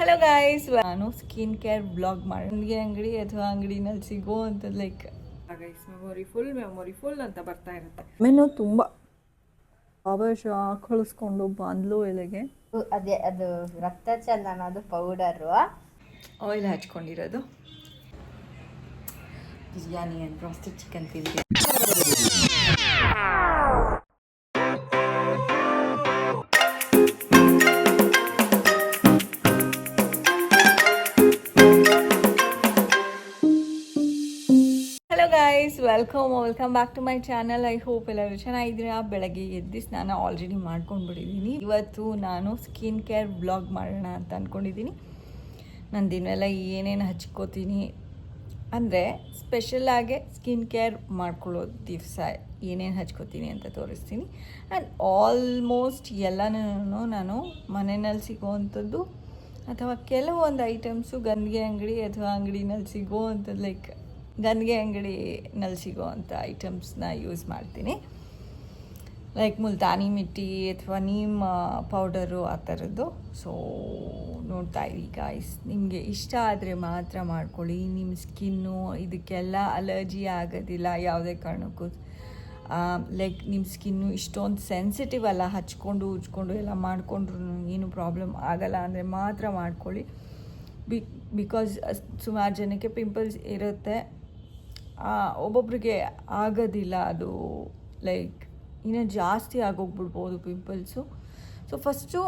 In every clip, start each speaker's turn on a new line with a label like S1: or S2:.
S1: Hello guys, ನಾನು skin care blog ಮಾಡಿ ನನಗೆ ಅಂಗಡಿ ಅಥವಾ ಅಂಗಡಿನಲ್ಲಿ ಸಿಗೋ ಅಂತ ಲೈಕ್ ಗೈಸ್ ಮೆಮೊರಿ ಫುಲ್ ಅಂತ ಬರ್ತಾ ಇರುತ್ತೆ. ಮೆನು ತುಂಬ ಆವೇಶ ಕಳಿಸ್ಕೊಂಡು ಬಂದ್ಲು ಎಲೆಗೆ
S2: ಅದೇ ಅದು ರಕ್ತ ಚಂದನ, ಅದು ಪೌಡರು
S1: ಆಯಿಲ್ ಹಚ್ಕೊಂಡಿರೋದು ಬಿರಿಯಾನಿ ಆ್ಯಂಡ್ ರೋಸ್ಟೆಡ್ ಚಿಕನ್ ತಿಂದಿ. Guys welcome back to my channel. I hope ಎಲ್ಲರೂ ಚೆನ್ನಾಗಿದ್ದೀರಾ. ಬೆಳಗ್ಗೆ ಎದ್ದು ಸ್ನಾನ ಆಲ್ರೆಡಿ ಮಾಡ್ಕೊಂಡ್ಬಿಟ್ಟಿದ್ದೀನಿ. ಇವತ್ತು ನಾನು ಸ್ಕಿನ್ ಕೇರ್ ಬ್ಲಾಗ್ ಮಾಡೋಣ ಅಂತ ಅಂದ್ಕೊಂಡಿದ್ದೀನಿ. ನಾನು ದಿನೆಲ್ಲ ಏನೇನು ಹಚ್ಕೋತೀನಿ ಅಂದರೆ ಸ್ಪೆಷಲಾಗೆ ಸ್ಕಿನ್ ಕೇರ್ ಮಾಡ್ಕೊಳ್ಳೋ ದಿವಸ ಏನೇನು ಹಚ್ಕೋತೀನಿ ಅಂತ ತೋರಿಸ್ತೀನಿ. ಆ್ಯಂಡ್ ಆಲ್ಮೋಸ್ಟ್ ಎಲ್ಲನೂ ನಾನು ಮನೆಯಲ್ಲಿ ಸಿಗೋವಂಥದ್ದು ಅಥವಾ ಕೆಲವೊಂದು ಐಟಮ್ಸು ಗಂದಿಗೆ ಅಂಗಡಿ ಅಥವಾ ಅಂಗಡಿನಲ್ಲಿ ಸಿಗೋವಂಥದ್ದು ಲೈಕ್ ಗಂದಿಗೆ ಅಂಗಡಿನಲ್ಲಿ ಸಿಗೋ ಅಂಥ ಐಟಮ್ಸ್ನ ಯೂಸ್ ಮಾಡ್ತೀನಿ. ಲೈಕ್ ಮುಲ್ತಾನಿ ಮಿಟ್ಟಿ ಅಥವಾ ನೀಮ್ ಪೌಡರು ಆ ಥರದ್ದು. ಸೊ ನೋಡ್ತಾ ಇರಿ ಗಾಯ್ಸ್, ನಿಮಗೆ ಇಷ್ಟ ಆದರೆ ಮಾತ್ರ ಮಾಡ್ಕೊಳ್ಳಿ. ನಿಮ್ಮ ಸ್ಕಿನ್ನು ಇದಕ್ಕೆಲ್ಲ ಅಲರ್ಜಿ ಆಗೋದಿಲ್ಲ ಯಾವುದೇ ಕಾರಣಕ್ಕೂ. ಲೈಕ್ ನಿಮ್ಮ ಸ್ಕಿನ್ನು ಇಷ್ಟೊಂದು ಸೆನ್ಸಿಟಿವ್ ಅಲ್ಲ, ಹಚ್ಕೊಂಡು ಉಜ್ಕೊಂಡು ಎಲ್ಲ ಮಾಡಿಕೊಂಡ್ರು ಏನು ಪ್ರಾಬ್ಲಮ್ ಆಗಲ್ಲ ಅಂದರೆ ಮಾತ್ರ ಮಾಡ್ಕೊಳ್ಳಿ. ಬಿಕಾಸ್ ಸುಮಾರು ಜನಕ್ಕೆ ಪಿಂಪಲ್ಸ್ ಇರುತ್ತೆ, ಒಬ್ಬೊಬ್ರಿಗೆ ಆಗೋದಿಲ್ಲ. ಅದು ಲೈಕ್ ಇನ್ನೂ ಜಾಸ್ತಿ ಆಗೋಗ್ಬಿಡ್ಬೋದು ಪಿಂಪಲ್ಸು. ಸೊ ಫಸ್ಟು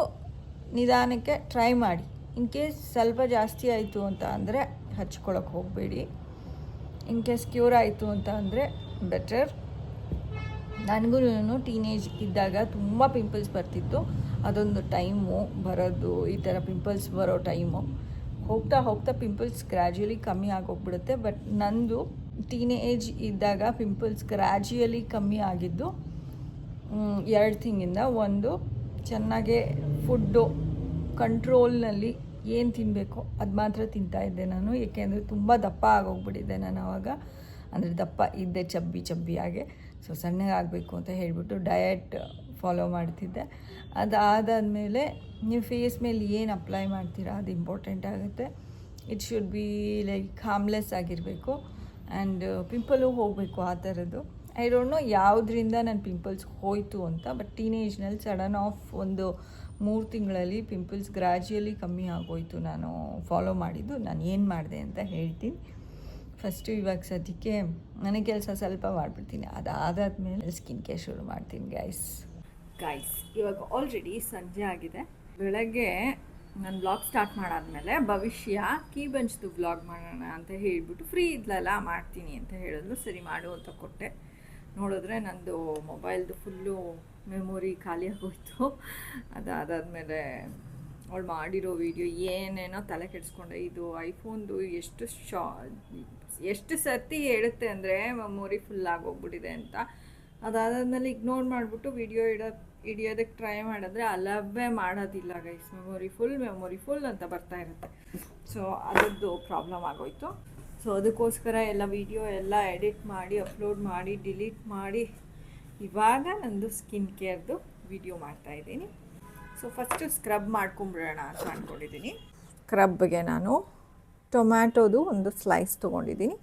S1: ನಿಧಾನಕ್ಕೆ ಟ್ರೈ ಮಾಡಿ. ಇನ್ ಕೇಸ್ ಸ್ವಲ್ಪ ಜಾಸ್ತಿ ಆಯಿತು ಅಂತ ಅಂದರೆ ಹಚ್ಕೊಳಕ್ಕೆ ಹೋಗಬೇಡಿ. ಇನ್ ಕೇಸ್ ಕ್ಯೂರ್ ಆಯಿತು ಅಂತ ಅಂದರೆ ಬೆಟರ್. ನನಗೂ ಟೀನೇಜ್ ಇದ್ದಾಗ ತುಂಬ ಪಿಂಪಲ್ಸ್ ಬರ್ತಿತ್ತು. ಅದೊಂದು ಟೈಮು ಬರೋದು, ಈ ಥರ ಪಿಂಪಲ್ಸ್ ಬರೋ ಟೈಮು. ಹೋಗ್ತಾ ಹೋಗ್ತಾ ಪಿಂಪಲ್ಸ್ ಗ್ರ್ಯಾಜುಯಲಿ ಕಮ್ಮಿ ಆಗೋಗ್ಬಿಡುತ್ತೆ. ಬಟ್ ನಂದು ಟೀನೇಜ್ ಇದ್ದಾಗ ಪಿಂಪಲ್ಸ್ ಗ್ರ್ಯಾಜುಯಲಿ ಕಮ್ಮಿ ಆಗಿದ್ದು 2 ಥಿಂಗಿಂದ. ಒಂದು, ಚೆನ್ನಾಗೆ ಫುಡ್ಡು ಕಂಟ್ರೋಲ್ನಲ್ಲಿ ಏನು ತಿನ್ನಬೇಕು ಅದು ಮಾತ್ರ ತಿಂತಾಯಿದ್ದೆ ನಾನು. ಏಕೆಂದರೆ ತುಂಬ ದಪ್ಪ ಆಗೋಗ್ಬಿಟ್ಟಿದ್ದೆ ನಾನು ಆವಾಗ. ಅಂದರೆ ದಪ್ಪ ಇದ್ದೆ ಚಬ್ಬಿಯಾಗೆ. ಸೊ ಸಣ್ಣಗೆ ಆಗಬೇಕು ಅಂತ ಹೇಳಿಬಿಟ್ಟು ಡಯಟ್ ಫಾಲೋ ಮಾಡ್ತಿದ್ದೆ. ಅದಾದಮೇಲೆ ನೀವು ಫೇಸ್ ಮೇಲೆ ಏನು ಅಪ್ಲೈ ಮಾಡ್ತೀರಾ ಅದು ಇಂಪಾರ್ಟೆಂಟ್ ಆಗುತ್ತೆ. It should be like harmless ಆಗಿರಬೇಕು ಆ್ಯಂಡ್ ಪಿಂಪಲು ಹೋಗಬೇಕು ಆ ಥರದ್ದು. ಐ ಡೋಂಟ್ ನೋ ಯಾವುದರಿಂದ ನನ್ನ ಪಿಂಪಲ್ಸ್ ಹೋಯಿತು ಅಂತ. ಬಟ್ ಟೀನೇಜ್ನಲ್ಲಿ ಸಡನ್ ಆಫ್ ಒಂದು 3 ತಿಂಗಳಲ್ಲಿ ಪಿಂಪಲ್ಸ್ ಗ್ರ್ಯಾಜುಯಲಿ ಕಮ್ಮಿ ಆಗೋಯಿತು. ನಾನು ಫಾಲೋ ಮಾಡಿದ್ದು ನಾನು ಏನು ಮಾಡಿದೆ ಅಂತ ಹೇಳ್ತೀನಿ. ಫಸ್ಟು ಇವಾಗ ಸದ್ಯಕ್ಕೆ ನನಗೆ ಕೆಲಸ ಸ್ವಲ್ಪ ಮಾಡಿಬಿಡ್ತೀನಿ. ಅದಾದಮೇಲೆ ಸ್ಕಿನ್ ಕೇರ್ ಶುರು ಮಾಡ್ತೀನಿ ಗೈಸ್. ಇವಾಗ ಆಲ್ರೆಡಿ ಸಂಜೆ ಆಗಿದೆ. ಬೆಳಗ್ಗೆ ನಾನು ಬ್ಲಾಗ್ ಸ್ಟಾರ್ಟ್ ಮಾಡಾದ್ಮೇಲೆ ಭವಿಷ್ಯ ಕೀ ಬಂಚ್ದು ಬ್ಲಾಗ್ ಮಾಡೋಣ ಅಂತ ಹೇಳಿಬಿಟ್ಟು ಫ್ರೀ ಇದ್ಲಲ್ಲ ಮಾಡ್ತೀನಿ ಅಂತ ಹೇಳಿದ್ಲು. ಸರಿ ಮಾಡು ಅಂತ ಕೊಟ್ಟೆ. ನೋಡಿದ್ರೆ ನಂದು ಮೊಬೈಲ್ದು ಫುಲ್ಲು ಮೆಮೊರಿ ಖಾಲಿ ಆಗೋಯ್ತು. ಅದಾದಮೇಲೆ ಅವಳು ಮಾಡಿರೋ ವೀಡಿಯೋ ಏನೇನೋ ತಲೆ ಕೆಡಿಸ್ಕೊಂಡೆ. ಇದು ಐಫೋನ್ದು ಎಷ್ಟು ಸರ್ತಿ ಹೇಳುತ್ತೆ ಅಂದರೆ ಮೆಮೊರಿ ಫುಲ್ ಆಗೋಗ್ಬಿಟ್ಟಿದೆ ಅಂತ. ಅದಾದಮೇಲೆ ಇಗ್ನೋರ್ ಮಾಡಿಬಿಟ್ಟು ವೀಡಿಯೋ ಹಿಡಿಯೋದಕ್ಕೆ ಟ್ರೈ ಮಾಡಿದ್ರೆ ಅಲವೇ ಮಾಡೋದಿಲ್ಲ ಗೈಸ್. ಮೆಮೊರಿ ಫುಲ್ ಅಂತ ಬರ್ತಾ ಇರುತ್ತೆ. ಸೊ ಅದರದ್ದು ಪ್ರಾಬ್ಲಮ್ ಆಗೋಯ್ತು. ಸೊ ಅದಕ್ಕೋಸ್ಕರ ಎಲ್ಲ ವೀಡಿಯೋ ಎಲ್ಲ ಎಡಿಟ್ ಮಾಡಿ ಅಪ್ಲೋಡ್ ಮಾಡಿ ಡಿಲೀಟ್ ಮಾಡಿ ಇವಾಗ ನಂದು ಸ್ಕಿನ್ ಕೇರ್ದು ವೀಡಿಯೋ ಮಾಡ್ತಾಯಿದ್ದೀನಿ. ಸೊ ಫಸ್ಟು ಸ್ಕ್ರಬ್ ಮಾಡ್ಕೊಂಬಿಡೋಣ ಅಂತ ಅಂದ್ಕೊಂಡಿದ್ದೀನಿ. ಸ್ಕ್ರಬ್ಗೆ ನಾನು ಟೊಮ್ಯಾಟೋದು ಒಂದು ಸ್ಲೈಸ್ ತೊಗೊಂಡಿದ್ದೀನಿ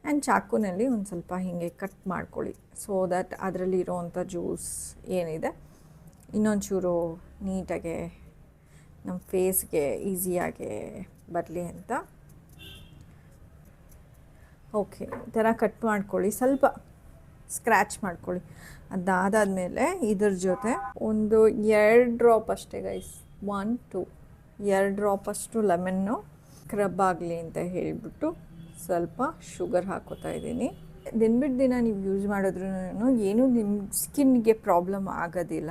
S1: ಆ್ಯಂಡ್ ಚಾಕುನಲ್ಲಿ ಒಂದು ಸ್ವಲ್ಪ ಹೀಗೆ ಕಟ್ ಮಾಡ್ಕೊಳ್ಳಿ. ಸೊ ದಟ್ ಅದರಲ್ಲಿ ಇರೋವಂಥ ಜ್ಯೂಸ್ ಏನಿದೆ ಇನ್ನೊಂಚೂರು ನೀಟಾಗೆ ನಮ್ಮ ಫೇಸ್ಗೆ ಈಸಿಯಾಗೆ ಬರಲಿ ಅಂತ. ಓಕೆ, ಈ ಥರ ಕಟ್ ಮಾಡ್ಕೊಳ್ಳಿ, ಸ್ವಲ್ಪ ಸ್ಕ್ರ್ಯಾಚ್ ಮಾಡ್ಕೊಳ್ಳಿ. ಅದಾದಮೇಲೆ ಇದ್ರ ಜೊತೆ ಒಂದು 2 ಡ್ರಾಪ್ ಅಷ್ಟೇ ಗೈಸ್, 1 2 2 ಡ್ರಾಪ್ ಅಷ್ಟು ಲೆಮನ್ನು ಸ್ಕ್ರಬ್ ಆಗಲಿ ಅಂತ ಹೇಳಿಬಿಟ್ಟು ಸ್ವಲ್ಪ ಶುಗರ್ ಹಾಕೋತಾ ಇದ್ದೀನಿ. ದಿನ ನೀವು ಯೂಸ್ ಮಾಡಿದ್ರೂ ಏನೂ ನಿಮ್ಮ ಸ್ಕಿನ್ಗೆ ಪ್ರಾಬ್ಲಮ್ ಆಗೋದಿಲ್ಲ.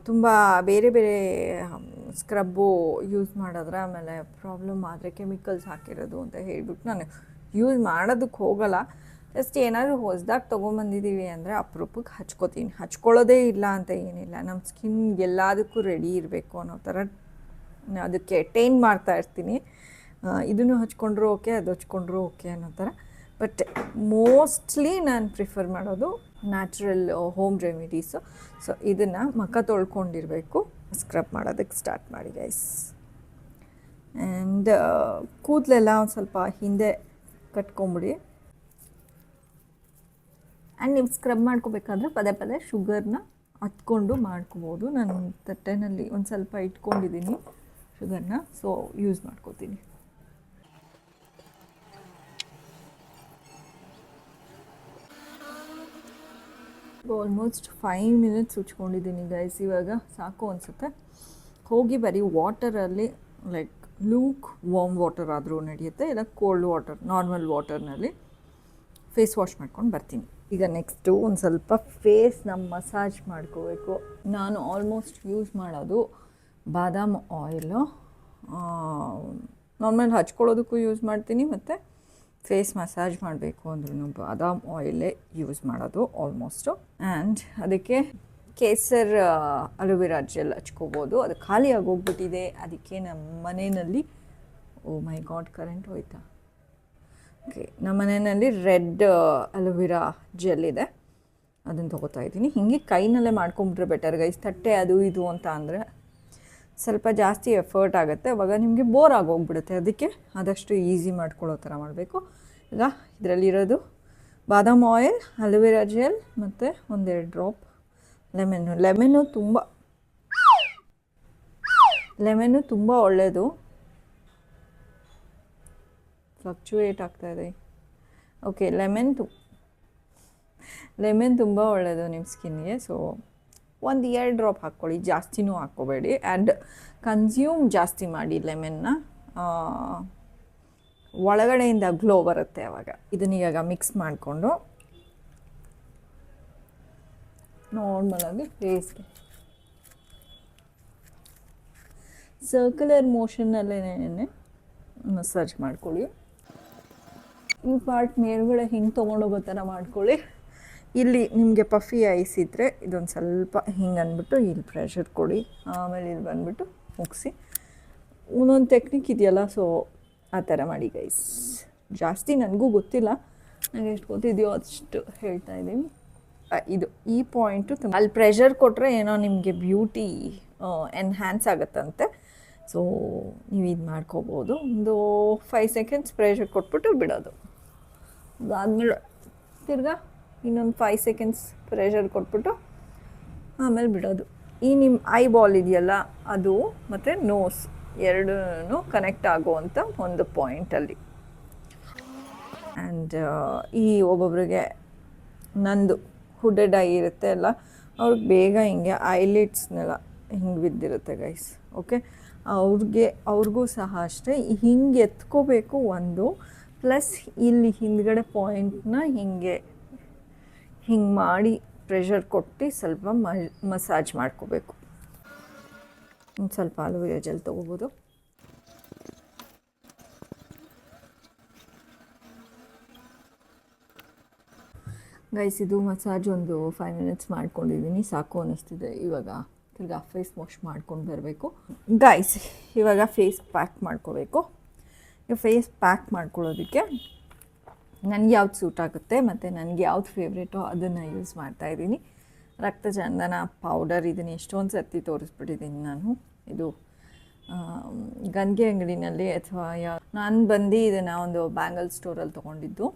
S1: ತುಂಬ ಬೇರೆ ಸ್ಕ್ರಬ್ಬು ಯೂಸ್ ಮಾಡಿದ್ರೆ ಆಮೇಲೆ ಪ್ರಾಬ್ಲಮ್ ಆದರೆ ಕೆಮಿಕಲ್ಸ್ ಹಾಕಿರೋದು ಅಂತ ಹೇಳಿಬಿಟ್ಟು ನಾನು ಯೂಸ್ ಮಾಡೋದಕ್ಕೆ ಹೋಗಲ್ಲ. ಜಸ್ಟ್ ಏನಾದರೂ ಹೊಸದಾಗಿ ತೊಗೊಂಬಂದಿದ್ದೀವಿ ಅಂದರೆ ಅಪರೂಪಕ್ಕೆ ಹಚ್ಕೋತೀನಿ. ಹಚ್ಕೊಳ್ಳೋದೇ ಇಲ್ಲ ಅಂತ ಏನಿಲ್ಲ. ನಮ್ಮ ಸ್ಕಿನ್ ಎಲ್ಲದಕ್ಕೂ ರೆಡಿ ಇರಬೇಕು ಅನ್ನೋ ಥರ ಅದಕ್ಕೆ ಟೈನ್ ಮಾಡ್ತಾ ಇರ್ತೀನಿ. ಇದನ್ನು ಹಚ್ಕೊಂಡ್ರೂ ಓಕೆ, ಅದು ಹಚ್ಕೊಂಡ್ರೂ ಓಕೆ ಅನ್ನೋ ಥರ. ಬಟ್ ಮೋಸ್ಟ್ಲಿ ನಾನು ಪ್ರಿಫರ್ ಮಾಡೋದು ನ್ಯಾಚುರಲ್ ಹೋಮ್ ರೆಮಿಡೀಸು. ಸೊ ಇದನ್ನು ಮುಖ ತೊಳ್ಕೊಂಡಿರಬೇಕು, ಸ್ಕ್ರಬ್ ಮಾಡೋದಕ್ಕೆ ಸ್ಟಾರ್ಟ್ ಮಾಡಿ ಗೈಸ್. ಆ್ಯಂಡ್ ಕೂದಲೆಲ್ಲ ಒಂದು ಸ್ವಲ್ಪ ಹಿಂದೆ ಕಟ್ಕೊಂಬಿಡಿ. ಆ್ಯಂಡ್ ನೀವು ಸ್ಕ್ರಬ್ ಮಾಡ್ಕೋಬೇಕಾದ್ರೆ ಪದೇ ಪದೇ ಶುಗರ್ನ ಹತ್ಕೊಂಡು ಮಾಡ್ಕೋಬೋದು. ನಾನು ತಟ್ಟೆನಲ್ಲಿ ಒಂದು ಸ್ವಲ್ಪ ಇಟ್ಕೊಂಡಿದ್ದೀನಿ ಶುಗರ್ನ, ಸೊ ಯೂಸ್ ಮಾಡ್ಕೋತೀನಿ. ಆಲ್ಮೋಸ್ಟ್ 5 ಮಿನಿಟ್ಸ್ ಉಚ್ಕೊಂಡಿದ್ದೀನಿ ಗೈಸ್. ಇವಾಗ ಸಾಕು ಅನಿಸುತ್ತೆ. ಹೋಗಿ ಬರೀ ವಾಟರಲ್ಲಿ ಲೈಕ್ ಲೂಕ್ ವಾರ್ಮ್ ವಾಟರ್ ಆದರೂ ನಡೆಯುತ್ತೆ, ಇಲ್ಲ ಕೋಲ್ಡ್ ವಾಟರ್ ನಾರ್ಮಲ್ ವಾಟರ್ನಲ್ಲಿ ಫೇಸ್ ವಾಶ್ ಮಾಡ್ಕೊಂಡು ಬರ್ತೀನಿ. ಈಗ ನೆಕ್ಸ್ಟು ಒಂದು ಸ್ವಲ್ಪ ಫೇಸ್ನ ಮಸಾಜ್ ಮಾಡ್ಕೋಬೇಕು. ನಾನು ಆಲ್ಮೋಸ್ಟ್ ಯೂಸ್ ಮಾಡೋದು ಬಾದಾಮ್ ಆಯಿಲು. ನಾರ್ಮಲ್ ಹಚ್ಕೊಳ್ಳೋದಕ್ಕೂ ಯೂಸ್ ಮಾಡ್ತೀನಿ, ಮತ್ತು ಫೇಸ್ ಮಸಾಜ್ ಮಾಡಬೇಕು ಅಂದ್ರೂ ಬಾದಾಮ್ ಆಯಿಲೇ ಯೂಸ್ ಮಾಡೋದು ಆಲ್ಮೋಸ್ಟು. ಆ್ಯಂಡ್ ಅದಕ್ಕೆ ಕೇಸರ್ ಅಲೋವೆರಾ ಜೆಲ್ ಹಚ್ಕೋಬೋದು. ಅದು ಖಾಲಿ ಆಗೋಗ್ಬಿಟ್ಟಿದೆ, ಅದಕ್ಕೆ ನಮ್ಮ ಮನೆಯಲ್ಲಿ ಓ ಮೈ ಗಾಡ್ ಕರೆಂಟ್ ಹೋಯ್ತಾ. ಓಕೆ, ನಮ್ಮ ಮನೆಯಲ್ಲಿ ರೆಡ್ ಅಲೋವೆರಾ ಜೆಲ್ ಇದೆ, ಅದನ್ನು ತೊಗೋತಾ ಇದ್ದೀನಿ. ಹೀಗೆ ಕೈನಲ್ಲೇ ಮಾಡ್ಕೊಂಬಿಟ್ರೆ ಬೆಟರ್ ಗೈಸ್. ತಟ್ಟೆ ಅದು ಇದು ಅಂತ ಅಂದರೆ ಸ್ವಲ್ಪ ಜಾಸ್ತಿ ಎಫರ್ಟ್ ಆಗುತ್ತೆ, ಅವಾಗ ನಿಮಗೆ ಬೋರ್ ಆಗೋಗ್ಬಿಡುತ್ತೆ. ಅದಕ್ಕೆ ಆದಷ್ಟು ಈಸಿ ಮಾಡ್ಕೊಳ್ಳೋ ಥರ ಮಾಡಬೇಕು. ಈಗ ಇದರಲ್ಲಿರೋದು ಬಾದಾಮ್ ಆಯಿಲ್, ಅಲೋವೆರಾ ಜೆಲ್ ಮತ್ತು ಒಂದೆರಡು ಡ್ರಾಪ್ ಲೆಮನ್ನು ತುಂಬ ಒಳ್ಳೆಯದು. ಫ್ಲಕ್ಚುಯೇಟ್ ಆಗ್ತಾಯಿದೆ. ಓಕೆ, ಲೆಮನ್ ತುಂಬ ಒಳ್ಳೆಯದು ನಿಮ್ಮ ಸ್ಕಿನ್ಗೆ. ಸೊ 1-2 ಡ್ರಾಪ್ ಹಾಕ್ಕೊಳ್ಳಿ, ಜಾಸ್ತಿನೂ ಹಾಕ್ಕೋಬೇಡಿ. ಆ್ಯಂಡ್ ಕನ್ಸ್ಯೂಮ್ ಜಾಸ್ತಿ ಮಾಡಿ ಲೆಮನ್ನ, ಒಳಗಡೆಯಿಂದ ಗ್ಲೋ ಬರುತ್ತೆ ಆವಾಗ. ಇದನ್ನೀಗ ಮಿಕ್ಸ್ ಮಾಡಿಕೊಂಡು ನಾರ್ಮಲಾಗಿ ಫೇಸ್ಗೆ ಸರ್ಕ್ಯುಲರ್ ಮೋಷನ್ನಲ್ಲೇ ಮಸಾಜ್ ಮಾಡ್ಕೊಳ್ಳಿ. ಈ ಪಾರ್ಟ್ ಮೇಲ್ಗಡೆ ಹಿಂಗೆ ತೊಗೊಂಡೋಗೋ ಥರ ಮಾಡ್ಕೊಳ್ಳಿ. ಇಲ್ಲಿ ನಿಮಗೆ ಪಫಿ ಐಸ್ ಇದ್ದರೆ ಇದೊಂದು ಸ್ವಲ್ಪ ಹಿಂಗೆ ಅಂದ್ಬಿಟ್ಟು ಇಲ್ಲಿ ಪ್ರೆಷರ್ ಕೊಡಿ, ಆಮೇಲೆ ಇಲ್ಲಿ ಬಂದುಬಿಟ್ಟು ಮುಗಿಸಿ. ಒಂದೊಂದು ಟೆಕ್ನಿಕ್ ಇದೆಯಲ್ಲ, ಸೊ ಆ ಥರ ಮಾಡಿ ಗೈಸ್. ಜಾಸ್ತಿ ನನಗೂ ಗೊತ್ತಿಲ್ಲ, ನನಗೆ ಎಷ್ಟು ಗೊತ್ತಿದೆಯೋ ಅಷ್ಟು ಹೇಳ್ತಾ ಇದ್ದೀನಿ. ಇದು ಈ ಪಾಯಿಂಟು ಅಲ್ಲಿ ಪ್ರೆಷರ್ ಕೊಟ್ಟರೆ ಏನೋ ನಿಮಗೆ ಬ್ಯೂಟಿ ಎನ್ಹ್ಯಾನ್ಸ್ ಆಗುತ್ತಂತೆ. ಸೊ ನೀವು ಇದು ಮಾಡ್ಕೋಬೋದು. ಒಂದು 5 ಸೆಕೆಂಡ್ಸ್ ಪ್ರೆಷರ್ ಕೊಟ್ಬಿಟ್ಟು ಬಿಡೋದು. ಅದಾದಮೇಲೆ ತಿರ್ಗಾ ಇನ್ನೊಂದು 5 ಸೆಕೆಂಡ್ಸ್ ಪ್ರೆಷರ್ ಕೊಟ್ಬಿಟ್ಟು ಆಮೇಲೆ ಬಿಡೋದು. ಈ ನಿಮ್ಮ ಐ ಬಾಲ್ ಇದೆಯಲ್ಲ, ಅದು ಮತ್ತು ನೋಸ್ ಎರಡೂ ಕನೆಕ್ಟ್ ಆಗುವಂಥ ಒಂದು ಪಾಯಿಂಟಲ್ಲಿ. ಆ್ಯಂಡ್ ಈ ಒಬ್ಬೊಬ್ರಿಗೆ ನಂದು ಹುಡೆಡ್ ಐ ಇರುತ್ತೆ ಅಲ್ಲ, ಅವ್ರಿಗೆ ಬೇಗ ಹಿಂಗೆ ಐಲಿಡ್ಸ್ನೆಲ್ಲ ಹಿಂಗೆ ಬಿದ್ದಿರುತ್ತೆ ಗೈಸ್. ಓಕೆ, ಅವ್ರಿಗೂ ಸಹ ಅಷ್ಟೇ ಹಿಂಗೆ ಎತ್ಕೋಬೇಕು ಒಂದು, ಪ್ಲಸ್ ಇಲ್ಲಿ ಹಿಂದ್ಗಡೆ ಪಾಯಿಂಟ್ನ ಹಿಂಗೆ ಮಾಡಿ ಪ್ರೆಷರ್ ಕೊಟ್ಟು ಸ್ವಲ್ಪ ಮಸಾಜ್ ಮಾಡ್ಕೋಬೇಕು. ಒಂದು ಸ್ವಲ್ಪ ಅಲೋವೆರಾ ಜೆಲ್ ತೊಗೋಬೋದು. ಗೈಸ್, ಇದು ಮಸಾಜ್ ಒಂದು 5 ಮಿನಿಟ್ಸ್ ಮಾಡ್ಕೊಂಡಿದ್ದೀನಿ, ಸಾಕು ಅನ್ನಿಸ್ತಿದೆ. ಇವಾಗ ತಿರ್ಗಾ ಫೇಸ್ ವಾಶ್ ಮಾಡ್ಕೊಂಡು ಬರಬೇಕು ಗೈಸ್. ಇವಾಗ ಫೇಸ್ ಪ್ಯಾಕ್ ಮಾಡ್ಕೋಬೇಕು. ಈಗ ಫೇಸ್ ಪ್ಯಾಕ್ ಮಾಡ್ಕೊಳ್ಳೋದಕ್ಕೆ ನನಗೆ ಯಾವ್ದು ಸೂಟ್ ಆಗುತ್ತೆ ಮತ್ತು ನನಗೆ ಯಾವ್ದು ಫೇವ್ರೇಟೋ ಅದನ್ನು ಯೂಸ್ ಮಾಡ್ತಾಯಿದ್ದೀನಿ. ರಕ್ತಚಂದನ ಪೌಡರ್, ಇದನ್ನು ಎಷ್ಟೊಂದು ಸರ್ತಿ ತೋರಿಸ್ಬಿಟ್ಟಿದ್ದೀನಿ ನಾನು. ಇದು ಗಂಗೆ ಅಂಗಡಿನಲ್ಲಿ ಅಥವಾ ನಾನು ಬಂದು ಇದನ್ನು ಒಂದು ಬ್ಯಾಂಗಲ್ ಸ್ಟೋರಲ್ಲಿ ತೊಗೊಂಡಿದ್ದು.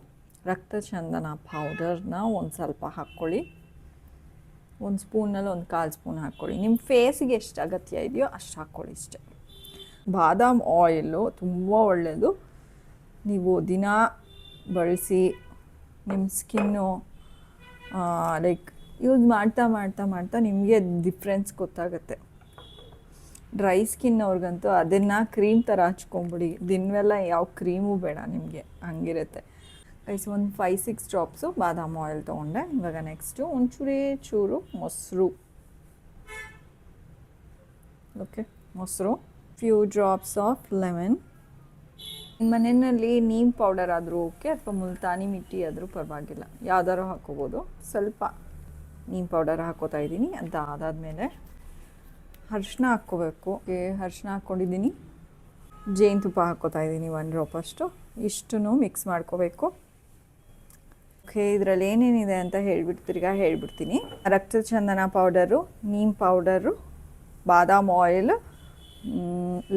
S1: ರಕ್ತಚಂದನ ಪೌಡರ್ನ ಒಂದು ಸ್ವಲ್ಪ ಹಾಕ್ಕೊಳ್ಳಿ, ಒಂದು ಸ್ಪೂನಲ್ಲಿ 1/4 ಸ್ಪೂನ್ ಹಾಕ್ಕೊಳ್ಳಿ. ನಿಮ್ಮ ಫೇಸಿಗೆ ಎಷ್ಟು ಅಗತ್ಯ ಇದೆಯೋ ಅಷ್ಟು ಹಾಕ್ಕೊಳ್ಳಿ ಇಷ್ಟೇ. ಬಾದಾಮ್ ಆಯಿಲು ತುಂಬ ಒಳ್ಳೆಯದು, ನೀವು ದಿನ ಬಳಸಿ ನಿಮ್ಮ ಸ್ಕಿನ್ನು ಲೈಕ್ ಯೂಸ್ ಮಾಡ್ತಾ ನಿಮಗೆ ಡಿಫ್ರೆನ್ಸ್ ಗೊತ್ತಾಗುತ್ತೆ. ಡ್ರೈ ಸ್ಕಿನ್ ಅವ್ರಿಗಂತೂ ಅದನ್ನು ಕ್ರೀಮ್ ಥರ ಹಚ್ಕೊಂಬಿಡಿ, ದಿನವೆಲ್ಲ ಯಾವ ಕ್ರೀಮು ಬೇಡ ನಿಮಗೆ, ಹಂಗಿರುತ್ತೆ ಗೈಸ್. ಒಂದು 5-6 ಡ್ರಾಪ್ಸು ಬಾದಾಮ್ ಆಯಿಲ್ ತೊಗೊಂಡೆ. ಇವಾಗ ನೆಕ್ಸ್ಟು ಒಂದು ಚೂರು ಮೊಸರು. ಓಕೆ, ಮೊಸರು, ಫ್ಯೂ ಡ್ರಾಪ್ಸ್ ಆಫ್ ಲೆಮನ್. ಮನೆಯಲ್ಲಿ ನೀಮ್ ಪೌಡರ್ ಆದರೂ ಓಕೆ, ಅಥವಾ ಮುಲ್ತಾನಿ ಮಿಟ್ಟಿ ಆದರೂ ಪರವಾಗಿಲ್ಲ, ಯಾವ್ದಾದ್ರು ಹಾಕ್ಕೋಬೋದು. ಸ್ವಲ್ಪ ನೀಮ್ ಪೌಡರ್ ಹಾಕ್ಕೋತಾ ಇದ್ದೀನಿ. ಅದಾದಮೇಲೆ ಅರಿಶಿನ ಹಾಕ್ಕೋಬೇಕು. ಅರಿಶಿನ ಹಾಕ್ಕೊಂಡಿದ್ದೀನಿ. ಜೇನುತುಪ್ಪ ಹಾಕ್ಕೋತಾ ಇದ್ದೀನಿ 1 ಡ್ರಾಪ್ ಅಷ್ಟು. ಇಷ್ಟನ್ನು ಮಿಕ್ಸ್ ಮಾಡ್ಕೋಬೇಕು. ಓಕೆ, ಇದರಲ್ಲಿ ಏನೇನಿದೆ ಅಂತ ಹೇಳ್ಬಿಡ್ತೀನಿ. ರಕ್ತಚಂದನ ಪೌಡರು, ನೀಮ್ ಪೌಡರು, ಬಾದಾಮ್ ಆಯಿಲ್,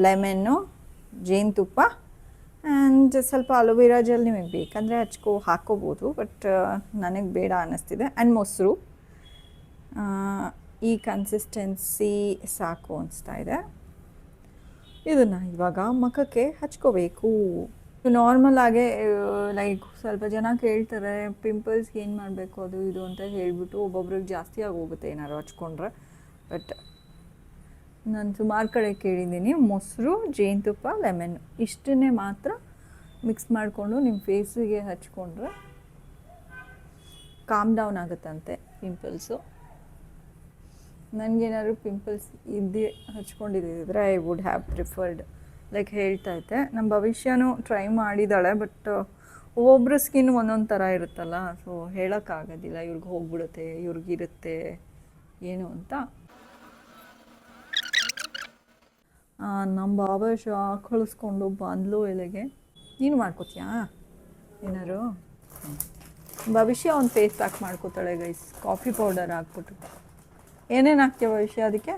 S1: ಲೆಮನ್ನು ಜೇನುತುಪ್ಪ ಆ್ಯಂಡ್ ಸ್ವಲ್ಪ ಅಲೋವೆರಾ ಜೆಲ್ ನಿಮಗೆ ಬೇಕಂದರೆ ಹಾಕ್ಕೋಬೋದು, ಬಟ್ ನನಗೆ ಬೇಡ ಅನ್ನಿಸ್ತಿದೆ. ಆ್ಯಂಡ್ ಮೊಸರು. ಈ ಕನ್ಸಿಸ್ಟೆನ್ಸಿ ಸಾಕು ಅನಿಸ್ತಾ ಇದೆ. ಇದನ್ನು ಇವಾಗ ಮುಖಕ್ಕೆ ಹಚ್ಕೋಬೇಕು. ನಾರ್ಮಲ್ ಆಗೇ ಲೈಕ್ ಸ್ವಲ್ಪ ಜನ ಕೇಳ್ತಾರೆ ಪಿಂಪಲ್ಸ್ಗೆ ಏನು ಮಾಡಬೇಕು ಅದು ಇದು ಅಂತ ಹೇಳಿಬಿಟ್ಟು, ಒಬ್ಬೊಬ್ರಿಗೆ ಜಾಸ್ತಿ ಆಗೋಗುತ್ತೆ ಏನಾದ್ರು ಹಚ್ಕೊಂಡ್ರೆ. ಬಟ್ ನಾನು ಸುಮಾರು ಕಡೆ ಕೇಳಿದ್ದೀನಿ, ಮೊಸರು, ಜೇನುತುಪ್ಪ, ಲೆಮನ್ ಇಷ್ಟನ್ನೇ ಮಾತ್ರ ಮಿಕ್ಸ್ ಮಾಡಿಕೊಂಡು ನಿಮ್ಮ ಫೇಸಿಗೆ ಹಚ್ಕೊಂಡ್ರೆ ಕಾಮ್ ಡೌನ್ ಆಗುತ್ತಂತೆ ಪಿಂಪಲ್ಸು. ನನಗೇನಾದ್ರು ಪಿಂಪಲ್ಸ್ ಇದ್ದು ಹಚ್ಕೊಂಡಿದ್ದಿದ್ರೆ I would have preferred, like ಹೇಳ್ತಾ ಇದ್ದೆ. ನಮ್ಮ ಭವಿಷ್ಯನೂ ಟ್ರೈ ಮಾಡಿದ್ದಾಳೆ, ಬಟ್ ಒಬ್ಬೊಬ್ರ ಸ್ಕಿನ್ ಒಂದೊಂದು ಥರ ಇರುತ್ತಲ್ಲ, ಸೊ ಹೇಳೋಕ್ಕಾಗೋದಿಲ್ಲ ಇವ್ರಿಗೆ ಹೋಗ್ಬಿಡುತ್ತೆ ಇವ್ರಿಗಿರುತ್ತೆ ಏನು ಅಂತ. ನಮ್ಮ ಭಾವಶ ಕಳಿಸ್ಕೊಂಡು ಬಂದ್ಲು ಎಲೆಗೆ. ನೀನು ಮಾಡ್ಕೋತೀಯಾ ಏನಾರು? ಭವಿಷ್ಯ ಒಂದು ಫೇಸ್ ಪ್ಯಾಕ್ ಮಾಡ್ಕೋತಾಳೆ ಗೈಸ್, ಕಾಫಿ ಪೌಡರ್ ಹಾಕ್ಬಿಟ್ಟು. ಏನೇನು ಹಾಕ್ತೀಯ ಭವಿಷ್ಯ ಅದಕ್ಕೆ?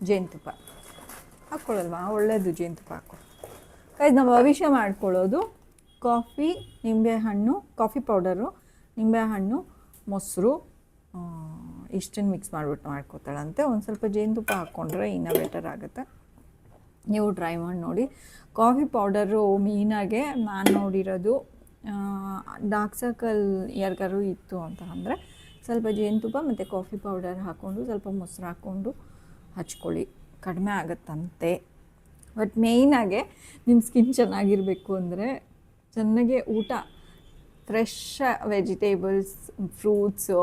S1: ಜೇನುತುಪ್ಪ ಹಾಕ್ಕೊಳ್ಳಲ್ವಾ? ಒಳ್ಳೆಯದು ಜೇನುತುಪ್ಪ ಹಾಕ್ಕೊ ಗೈಸ್. ನಮ್ಮ ಭವಿಷ್ಯ ಮಾಡ್ಕೊಳ್ಳೋದು ಕಾಫಿ, ನಿಂಬೆಹಣ್ಣು, ಕಾಫಿ ಪೌಡರು, ನಿಂಬೆಹಣ್ಣು, ಮೊಸರು ಇಷ್ಟನ್ನು ಮಿಕ್ಸ್ ಮಾಡಿಬಿಟ್ಟು ಮಾಡ್ಕೋತಾಳಂತೆ. ಒಂದು ಸ್ವಲ್ಪ ಜೇನುತುಪ್ಪ ಹಾಕ್ಕೊಂಡ್ರೆ ಇನ್ನೂ ಬೆಟರ್ ಆಗುತ್ತೆ. ನೀವು ಟ್ರೈ ಮಾಡಿ ನೋಡಿ. ಕಾಫಿ ಪೌಡರು ಮೀನಾಗೆ ನಾನು ನೋಡಿರೋದು, ಡಾರ್ಕ್ ಸರ್ಕಲ್ ಯಾರಿಗಾರು ಇತ್ತು ಅಂತ ಅಂದರೆ ಸ್ವಲ್ಪ ಜೇನುತುಪ್ಪ ಮತ್ತು ಕಾಫಿ ಪೌಡರ್ ಹಾಕ್ಕೊಂಡು ಸ್ವಲ್ಪ ಮೊಸರು ಹಾಕ್ಕೊಂಡು ಹಚ್ಕೊಳ್ಳಿ, ಕಡಿಮೆ ಆಗುತ್ತಂತೆ. ಬಟ್ ಮೇಯ್ನಾಗೆ ನಿಮ್ಮ ಸ್ಕಿನ್ ಚೆನ್ನಾಗಿರಬೇಕು ಅಂದರೆ ಚೆನ್ನಾಗೆ ಊಟ, fresh vegetables, fruits,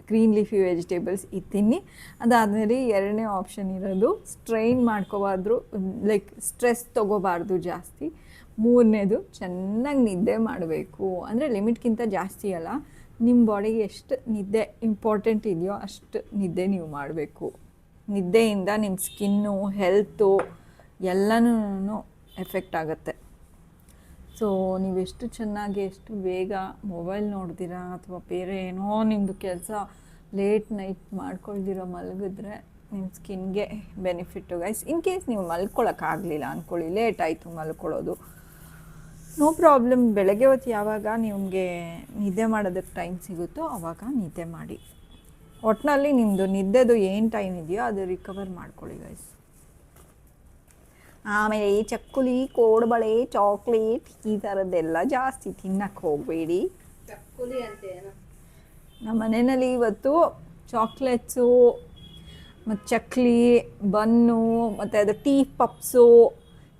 S1: green leafy vegetables ಇದು ತಿನ್ನಿ. ಅದಾದಮೇಲೆ ಎರಡನೇ ಆಪ್ಷನ್ ಇರೋದು ಸ್ಟ್ರೈನ್ ಮಾಡ್ಕೋಬಾರ್ದು, ಲೈಕ್ ಸ್ಟ್ರೆಸ್ ತೊಗೋಬಾರ್ದು ಜಾಸ್ತಿ. ಮೂರನೇದು ಚೆನ್ನಾಗಿ ನಿದ್ದೆ ಮಾಡಬೇಕು. ಅಂದರೆ ಲಿಮಿಟ್ಗಿಂತ ಜಾಸ್ತಿ ಅಲ್ಲ, ನಿಮ್ಮ ಬಾಡಿಗೆ ಎಷ್ಟು ನಿದ್ದೆ ಇಂಪಾರ್ಟೆಂಟ್ ಇದೆಯೋ ಅಷ್ಟು ನಿದ್ದೆ ನೀವು ಮಾಡಬೇಕು. ನಿದ್ದೆಯಿಂದ ನಿಮ್ಮ ಸ್ಕಿನ್ನು, ಹೆಲ್ತು ಎಲ್ಲನೂ ಎಫೆಕ್ಟ್ ಆಗುತ್ತೆ. ಸೊ ನೀವೆಷ್ಟು ಚೆನ್ನಾಗಿ ಎಷ್ಟು ಬೇಗ ಮೊಬೈಲ್ ನೋಡ್ದಿರಾ ಅಥವಾ ಬೇರೆ ಏನೋ ನಿಮ್ಮದು ಕೆಲಸ ಲೇಟ್ ನೈಟ್ ಮಾಡ್ಕೊಳ್ದಿರೋ ಮಲಗಿದ್ರೆ ನಿಮ್ಮ ಸ್ಕಿನ್ಗೆ ಬೆನಿಫಿಟ್ಟು ಗೈಸ್. ಇನ್ ಕೇಸ್ ನೀವು ಮಲ್ಕೊಳ್ಳೋಕ್ಕಾಗಲಿಲ್ಲ ಅಂದ್ಕೊಳ್ಳಿ, ಲೇಟ್ ಆಯಿತು ಮಲ್ಕೊಳ್ಳೋದು, ನೋ ಪ್ರಾಬ್ಲಮ್. ಬೆಳಗ್ಗೆ ಹೊತ್ತು ಯಾವಾಗ ನಿಮಗೆ ನಿದ್ದೆ ಮಾಡೋದಕ್ಕೆ ಟೈಮ್ ಸಿಗುತ್ತೋ ಆವಾಗ ನಿದ್ದೆ ಮಾಡಿ. ಒಟ್ಟಿನಲ್ಲಿ ನಿಮ್ಮದು ನಿದ್ದೆದು ಏನು ಟೈಮ್ ಇದೆಯೋ ಅದು ರಿಕವರ್ ಮಾಡ್ಕೊಳ್ಳಿ ಗೈಸ್. ಆಮೇಲೆ ಈ ಚಕ್ಕುಲಿ, ಕೋಡ್ಬಳೆ, ಚಾಕ್ಲೇಟ್ ಈ ಥರದ್ದೆಲ್ಲ ಜಾಸ್ತಿ ತಿನ್ನಕ್ಕೆ ಹೋಗಬೇಡಿ.
S2: ಚಕ್ಕುಲಿ ಅಂತ ಏನು?
S1: ನಮ್ಮ ಮನೆಯಲ್ಲಿ ಇವತ್ತು ಚಾಕ್ಲೇಟ್ಸು ಮತ್ತು ಚಕ್ಲಿ, ಬನ್ನು ಮತ್ತು ಅದು ಟೀ ಪಪ್ಸು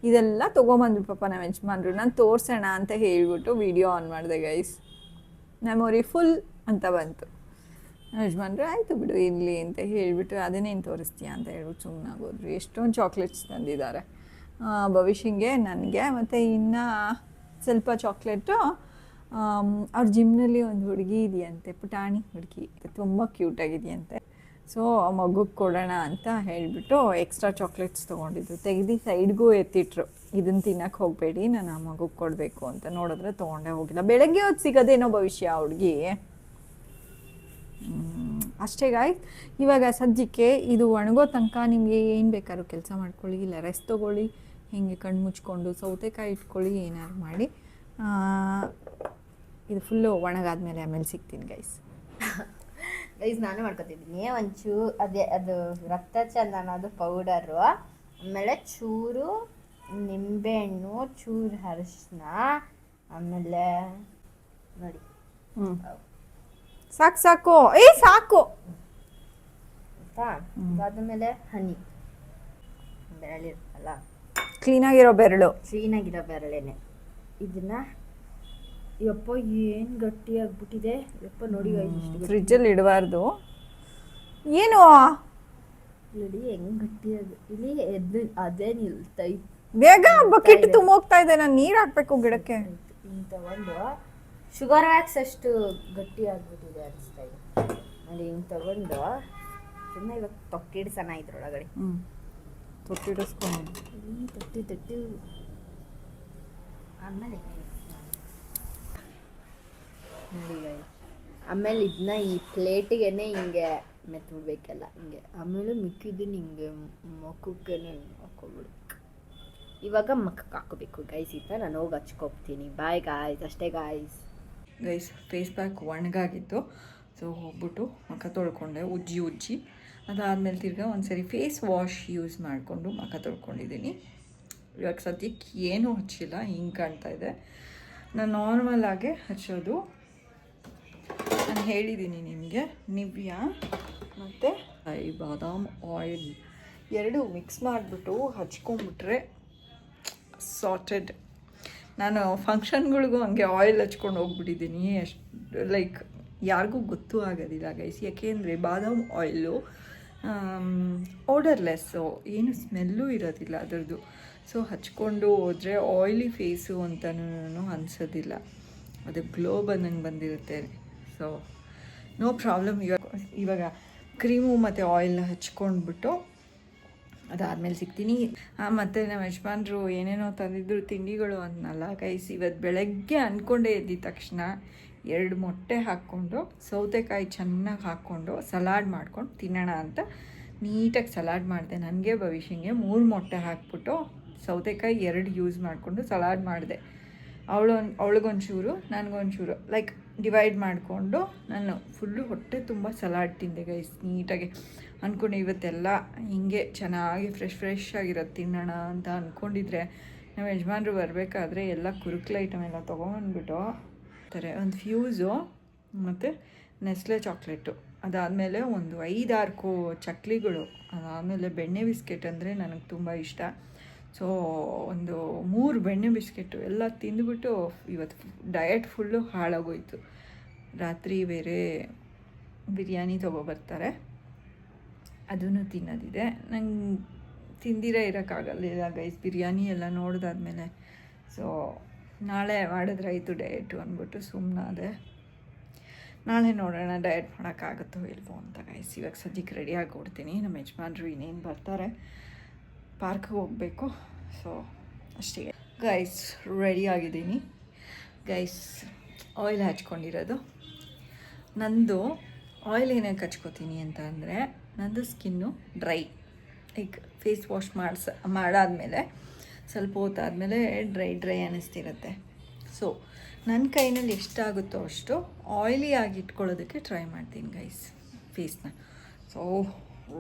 S1: ಇದೆಲ್ಲ ತೊಗೊಂಬಂದ್ರು ಪಾಪ ನಮ್ಮ ಯಜಮಾನ್ರು. ನಾನು ತೋರಿಸೋಣ ಅಂತ ಹೇಳಿಬಿಟ್ಟು ವಿಡಿಯೋ ಆನ್ ಮಾಡಿದೆ ಗೈಸ್. ಮೆಮೊರಿ ಫುಲ್ ಅಂತ ಬಂತು. ನಮ್ಮ ಯಜಮಾನ್ರು ಆಯಿತು ಬಿಡು ಇರಲಿ ಅಂತ ಹೇಳಿಬಿಟ್ಟು ಅದನ್ನೇನು ತೋರಿಸ್ತೀಯಾ ಅಂತ ಹೇಳ್ಬಿಟ್ಟು ಸುಮ್ಮನಾಗೋದ್ರು. ಎಷ್ಟೊಂದು ಚಾಕ್ಲೇಟ್ಸ್ ತಂದಿದ್ದಾರೆ ಭವಿಷ್ಯಂಗೆ, ನನಗೆ, ಮತ್ತು ಇನ್ನು ಸ್ವಲ್ಪ ಚಾಕ್ಲೇಟು ಅವ್ರ ಜಿಮ್ನಲ್ಲಿ ಒಂದು ಹುಡುಗಿ ಇದೆಯಂತೆ, ಪುಟಾಣಿ ಹುಡುಗಿ, ತುಂಬ ಕ್ಯೂಟಾಗಿದೆಯಂತೆ. ಸೊ ಮಗುಗೆ ಕೊಡೋಣ ಅಂತ ಹೇಳಿಬಿಟ್ಟು ಎಕ್ಸ್ಟ್ರಾ ಚಾಕ್ಲೇಟ್ಸ್ ತೊಗೊಂಡಿದ್ರು. ತೆಗೆದು ಸೈಡ್ಗೂ ಎತ್ತಿಟ್ರು, ಇದನ್ನು ತಿನ್ನಕ್ಕೆ ಹೋಗಬೇಡಿ, ನಾನು ಆ ಮಗುಗೆ ಕೊಡಬೇಕು ಅಂತ. ನೋಡಿದ್ರೆ ತೊಗೊಂಡೇ ಹೋಗಿಲ್ಲ. ಬೆಳಗ್ಗೆ ಹೊತ್ತು ಸಿಗೋದೇನೋ ಭವಿಷ್ಯ ಹುಡುಗಿ. ಅಷ್ಟೇ ಗಾಯ್ಸ್. ಇವಾಗ ಸದ್ಯಕ್ಕೆ ಇದು ಒಣಗೋ ತನಕ ನಿಮಗೆ ಏನು ಬೇಕಾದ್ರೂ ಕೆಲಸ ಮಾಡ್ಕೊಳ್ಳಿ, ಇಲ್ಲ ರೆಸ್ಟ್ ತೊಗೊಳ್ಳಿ, ಹೀಗೆ ಕಣ್ಣು ಮುಚ್ಕೊಂಡು ಸೌತೆಕಾಯಿ ಇಟ್ಕೊಳ್ಳಿ, ಏನಾದ್ರು ಮಾಡಿ. ಇದು ಫುಲ್ಲು ಒಣಗಾದ್ಮೇಲೆ ಆಮೇಲೆ ಸಿಗ್ತೀನಿ ಗೈಸ್.
S2: ಗೈಸ್ ನಾನು ಮಾಡ್ಕೊತಿದ್ದೀನಿ ಅದೇ ಅದು ರಕ್ತ ಚಂದನ ಅದು ಪೌಡರು, ಆಮೇಲೆ ಚೂರು ನಿಂಬೆಹಣ್ಣು, ಚೂರು ಅರಿಶಿನ, ಆಮೇಲೆ ನೋಡಿ
S1: ಸಾಕು ಸಾಕು ಸಾಕು
S2: ಅದಾದ್ಮೇಲೆ ಹನಿ, ಬೆರಳಿರುತ್ತಲ್ಲ
S1: ಕ್ಲೀನಾಗಿರೋ ಬೆರಳು,
S2: ಕ್ಲೀನಾಗಿರೋ ಬೆರಳೇನೆ. ಇದನ್ನ ಯಪ್ಪ ಏನು ಗಟ್ಟಿ ಆಗ್ಬಿಟ್ಟಿದೆ ಯಪ್ಪ. ನೋಡಿ
S1: ಫ್ರಿಜ್ಜಲ್ಲಿ ಇಡಬಾರ್ದು. ಏನು
S2: ನೋಡಿ ಹೆಂಗ್ ಗಟ್ಟಿ ಇಲ್ಲಿ ಎದ್ದು ಅದೇ ನಿಲ್ತೈ.
S1: ಬೇಗ ಬಕೆಟ್ ತುಂಬೋಗ್ತಾ ಇದೆ, ನಾನು ನೀರು ಹಾಕ್ಬೇಕು ಗಿಡಕ್ಕೆ.
S2: ಇಂಥ ಒಂದು ಶುಗರ್ ವ್ಯಾಕ್ಸ್ ಅಷ್ಟು ಗಟ್ಟಿ ಆಗ್ಬಿಟ್ಟಿದೆ ಅನಿಸ್ತಾ ಇದೆ ನೋಡಿ. ಹಿಂಗೆ ತಗೊಂಡು ಸುಮ್ಮನೆ ಇವಾಗ ತೊಟ್ಟಿಡ್ಸೋಣ ಇದ್ರೊಳಗಡೆ.
S1: ತೊಟ್ಟಿಡಿಸ್ಕೊಂಡು
S2: ತೊಟ್ಟಿ ಆಮೇಲೆ ನೋಡಿ ಆಮೇಲೆ ಇದನ್ನ ಈ ಪ್ಲೇಟಿಗೆನೆ ಹಿಂಗೆ ಮೆತ್ಬಿಡ್ಬೇಕೆಲ್ಲ ಹಿಂಗೆ. ಆಮೇಲೆ ಮಿಕ್ಕಿದ್ದೀನಿ ಹಿಂಗೆ ಮುಖಕ್ಕೆ ಹಾಕೋಬಿಡು. ಇವಾಗ ಮುಖಕ್ಕೆ ಹಾಕೋಬೇಕು ಗೈಸ್. ಈ ಥರ ನಾನು ಹೋಗಿ ಹಚ್ಕೊಬ್ತೀನಿ. ಬಾಯ್ ಗಾಯ್ಸ್, ಅಷ್ಟೇ ಗಾಯ್ಸ್.
S1: ಗೈಸ್ ಫೇಸ್ ಪ್ಯಾಕ್ ಒಣಗಾಗಿತ್ತು, ಸೊ ಹೋಗ್ಬಿಟ್ಟು ಮುಖ ತೊಳ್ಕೊಂಡೆ ಉಜ್ಜಿ. ಅದಾದಮೇಲೆ ತಿರ್ಗಾ ಒಂದ್ಸರಿ ಫೇಸ್ ವಾಶ್ ಯೂಸ್ ಮಾಡಿಕೊಂಡು ಮುಖ ತೊಳ್ಕೊಂಡಿದ್ದೀನಿ. ಇವಾಗ ಸದ್ಯಕ್ಕೆ ಏನೂ ಹಚ್ಚಿಲ್ಲ, ಹಿಂಗೆ ಕಾಣ್ತಾ ಇದೆ. ನಾನು ನಾರ್ಮಲಾಗೆ ಹಚ್ಚೋದು. ನಾನು ಹೇಳಿದ್ದೀನಿ ನಿಮಗೆ, ನಿವ್ಯಾ ಮತ್ತು ಈ ಬಾದಾಮ್ ಆಯಿಲ್ ಎರಡು ಮಿಕ್ಸ್ ಮಾಡಿಬಿಟ್ಟು ಹಚ್ಕೊಂಡ್ಬಿಟ್ರೆ ಸಾರ್ಟೆಡ್. ನಾನು ಫಂಕ್ಷನ್ಗಳಿಗೂ ಹಂಗೆ ಆಯಿಲ್ ಹಚ್ಕೊಂಡು ಹೋಗ್ಬಿಟ್ಟಿದ್ದೀನಿ. ಎಷ್ಟು ಲೈಕ್ ಯಾರಿಗೂ ಗೊತ್ತೂ ಆಗೋದಿಲ್ಲ ಗೈಸ್, ಯಾಕೆಂದರೆ ಬಾದಾಮ್ ಆಯಿಲು ಓಡರ್ಲೆಸ್ಸು, ಏನು ಸ್ಮೆಲ್ಲೂ ಇರೋದಿಲ್ಲ ಅದರದ್ದು. ಸೊ ಹಚ್ಕೊಂಡು ಹೋದರೆ ಆಯಿಲಿ ಫೇಸು ಅಂತನೂ ಅನಿಸೋದಿಲ್ಲ, ಅದು ಗ್ಲೋ ಬಂದಂಗೆ ಬಂದಿರುತ್ತೆ. So no problem. ಇವಾಗ ಕ್ರೀಮು ಮತ್ತು ಆಯಿಲ್ನ ಹಚ್ಕೊಂಡ್ಬಿಟ್ಟು ಅದಾದಮೇಲೆ ಸಿಗ್ತೀನಿ. ಮತ್ತು ನಮ್ಮ ಯಜಮಾನ್ರು ಏನೇನೋ ತಂದಿದ್ರು ತಿಂಡಿಗಳು ಅನ್ನಲ್ಲ ಗೈಸ್. ಇವತ್ತು ಬೆಳಗ್ಗೆ ಅಂದ್ಕೊಂಡೇ ಎದ್ದಿದ ತಕ್ಷಣ 2 ಮೊಟ್ಟೆ ಹಾಕ್ಕೊಂಡು ಸೌತೆಕಾಯಿ ಚೆನ್ನಾಗಿ ಹಾಕ್ಕೊಂಡು ಸಲಾಡ್ ಮಾಡ್ಕೊಂಡು ತಿನ್ನೋಣ ಅಂತ ನೀಟಾಗಿ ಸಲಾಡ್ ಮಾಡಿದೆ. ನನಗೆ ಭವಿಷ್ಯಂಗೆ 3 ಮೊಟ್ಟೆ ಹಾಕ್ಬಿಟ್ಟು ಸೌತೆಕಾಯಿ 2 ಯೂಸ್ ಮಾಡಿಕೊಂಡು ಸಲಾಡ್ ಮಾಡಿದೆ. ಅವಳಿಗೊಂಚೂರು ನನಗೊಂಚೂರು ಲೈಕ್ ಡಿವೈಡ್ ಮಾಡಿಕೊಂಡು ನಾನು ಫುಲ್ಲು ಹೊಟ್ಟೆ ತುಂಬ ಸಲಾಡ್ ತಿಂದೆ ಗೈಸ್. ನೀಟಾಗಿ ಅಂದ್ಕೊಂಡು ಇವತ್ತೆಲ್ಲ ಹಿಂಗೆ ಚೆನ್ನಾಗಿ ಫ್ರೆಶ್ ಆಗಿರೋದು ತಿನ್ನೋಣ ಅಂತ ಅಂದ್ಕೊಂಡಿದ್ರೆ ನಮ್ಮ ಯಜಮಾನ್ರು ಬರಬೇಕಾದ್ರೆ ಎಲ್ಲ ಕುರುಕ್ಲ ಐಟಮ್ ಎಲ್ಲ ತೊಗೊಂಬಂದ್ಬಿಟ್ಟು ತಾರೆ. ಒಂದು ಫ್ಯೂಸು ಮತ್ತು ನೆಸ್ಲೆ ಚಾಕ್ಲೇಟು, ಅದಾದಮೇಲೆ ಒಂದು 5-6 ಚಕ್ಲಿಗಳು, ಅದಾದಮೇಲೆ ಬೆಣ್ಣೆ ಬಿಸ್ಕೆಟ್ ಅಂದರೆ ನನಗೆ ತುಂಬ ಇಷ್ಟ. ಸೊ ಒಂದು 3 ಬೆಣ್ಣೆ ಬಿಸ್ಕೆಟು ಎಲ್ಲ ತಿಂದುಬಿಟ್ಟು ಇವತ್ತು ಡಯಟ್ ಫುಲ್ಲು ಹಾಳಾಗೋಯ್ತು. ರಾತ್ರಿ ಬೇರೆ ಬಿರಿಯಾನಿ ತೊಗೊಬರ್ತಾರೆ, ಅದನ್ನು ತಿನ್ನೋದಿದೆ. ನಂಗೆ ತಿಂದಿರೇ ಇರೋಕ್ಕಾಗಲಿಲ್ಲ ಗೈಸ್ ಬಿರಿಯಾನಿ ಎಲ್ಲ ನೋಡಿದಾದ್ಮೇಲೆ. ಸೊ ನಾಳೆ ಮಾಡಿದ್ರಾಯ್ತು ಡಯಟು ಅಂದ್ಬಿಟ್ಟು ಸುಮ್ಮನಾದೆ. ನಾಳೆ ನೋಡೋಣ ಡಯಟ್ ಮಾಡೋಕ್ಕಾಗುತ್ತೋ ಇಲ್ವೋ ಅಂತ ಗೈಸ್. ಇವಾಗ ಸದ್ಯಕ್ಕೆ ರೆಡಿಯಾಗಿ ಕೊಡ್ತೀನಿ. ನಮ್ಮ ಯಜಮಾನ್ರು ಇನ್ನೇನು ಬರ್ತಾರೆ, ಪಾರ್ಕ್ಗೆ ಹೋಗಬೇಕು. ಸೊ ಅಷ್ಟೇ ಗೈಸ್, ರೆಡಿ ಆಗಿದ್ದೀನಿ ಗೈಸ್. ಆಯಿಲ್ ಹಚ್ಕೊಂಡಿರೋದು ನಂದು. ಆಯಿಲ್ ಏನಕ್ಕೆ ಹಚ್ಕೋತೀನಿ ಅಂತ ಅಂದರೆ ನಂದು skin dry, like face wash ಮಾಡಾದಮೇಲೆ ಸ್ವಲ್ಪ ಹೊತ್ತಾದಮೇಲೆ ಡ್ರೈ ಅನ್ನಿಸ್ತಿರುತ್ತೆ. ಸೊ ನನ್ನ ಕೈನಲ್ಲಿ ಎಷ್ಟಾಗುತ್ತೋ ಅಷ್ಟು ಆಯಿಲಿ ಆಗಿ ಇಟ್ಕೊಳ್ಳೋದಕ್ಕೆ ಟ್ರೈ ಮಾಡ್ತೀನಿ ಗೈಸ್ ಫೇಸ್ನ. ಸೊ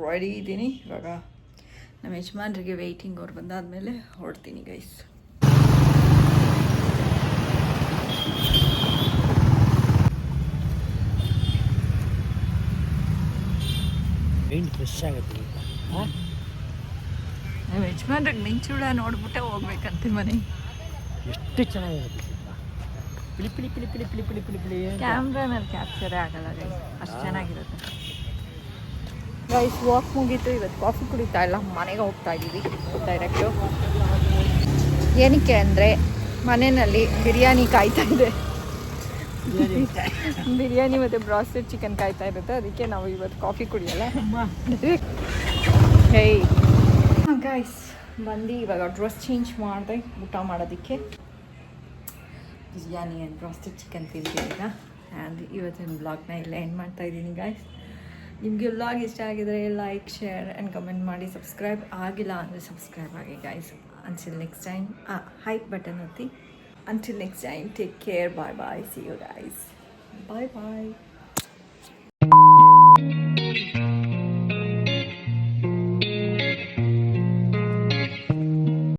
S1: ರೆಡಿ ಇದ್ದೀನಿ. ಇವಾಗ ನಮ್ಮ ಯಜಮಾನ್ರಿಗೆ ವೆಯ್ಟಿಂಗ್, ಅವ್ರು ಬಂದಾದಮೇಲೆ ಹೊರಡ್ತೀನಿ ಗೈಸ್.
S3: ಮೈಂಡ್ ಫ್ರೆಶ್ ಆಗುತ್ತೆ.
S1: ನಮ್ಮ ಯಜಮಾನ್ರಿಗೆ ಮಿಂಚೂಡ ನೋಡ್ಬಿಟ್ಟೆ ಹೋಗ್ಬೇಕಂತೆ ಮನೆ.
S3: ಎಷ್ಟು ಚೆನ್ನಾಗಿರುತ್ತೆ ಪಿಳಿ ಪಿಳಿ ಪಿಳಿ ಪಿಳಿ ಪಿಳಿ ಪಿಳಿ ಪಿಳಿ ಪಿಳಿ.
S1: ಕ್ಯಾಮ್ರಾನಲ್ಲಿ ಕ್ಯಾಪ್ಚರೇ ಆಗಲ್ಲ ಗೈಸ್, ಅಷ್ಟು ಚೆನ್ನಾಗಿರುತ್ತೆ ಗೈಸ್. ವಾಕ್ ಮುಗೀತು. ಇವತ್ತು ಕಾಫಿ ಕುಡಿತಾ ಇಲ್ಲ, ಮನೆಗೆ ಹೋಗ್ತಾ ಇದ್ದೀವಿ ಡೈರೆಕ್ಟು. ಏನಕ್ಕೆ ಅಂದರೆ ಮನೆಯಲ್ಲಿ ಬಿರಿಯಾನಿ ಕಾಯ್ತಾ ಇದೆ. ಬಿರಿಯಾನಿ ಮತ್ತು ಬ್ರಾಸ್ಟೆಡ್ ಚಿಕನ್ ಕಾಯ್ತಾ ಇರುತ್ತೆ, ಅದಕ್ಕೆ ನಾವು ಇವತ್ತು ಕಾಫಿ ಕುಡಿಯಲ್ಲ. ಹೇಯ್ ಗೈಸ್, ಬಂದು ಇವಾಗ ಡ್ರೆಸ್ ಚೇಂಜ್ ಮಾಡಿದೆ ಊಟ ಮಾಡೋದಕ್ಕೆ. ಬಿರಿಯಾನಿ ಆ್ಯಂಡ್ ಬ್ರಾಸ್ಟೆಡ್ ಚಿಕನ್ ತಿಂತೀಗ. ಆ್ಯಂಡ್ ಇವತ್ತಿನ ಬ್ಲಾಗ್ನ ಎಲ್ಲ ಎಂಡ್ ಮಾಡ್ತಾ ಇದ್ದೀನಿ ಗೈಸ್. ನಿಮಗೆ ವ್ಲಾಗ್ ಇಷ್ಟ ಆಗಿದರೆ ಲೈಕ್, ಶೇರ್ ಆ್ಯಂಡ್ ಕಮೆಂಟ್ ಮಾಡಿ. ಸಬ್ಸ್ಕ್ರೈಬ್ ಆಗಿಲ್ಲ ಅಂದರೆ ಸಬ್ಸ್ಕ್ರೈಬ್ ಆಗಿ guys. Until next time, hype button ಒತ್ತಿ. Until next time, take care. Bye. See you guys. Bye.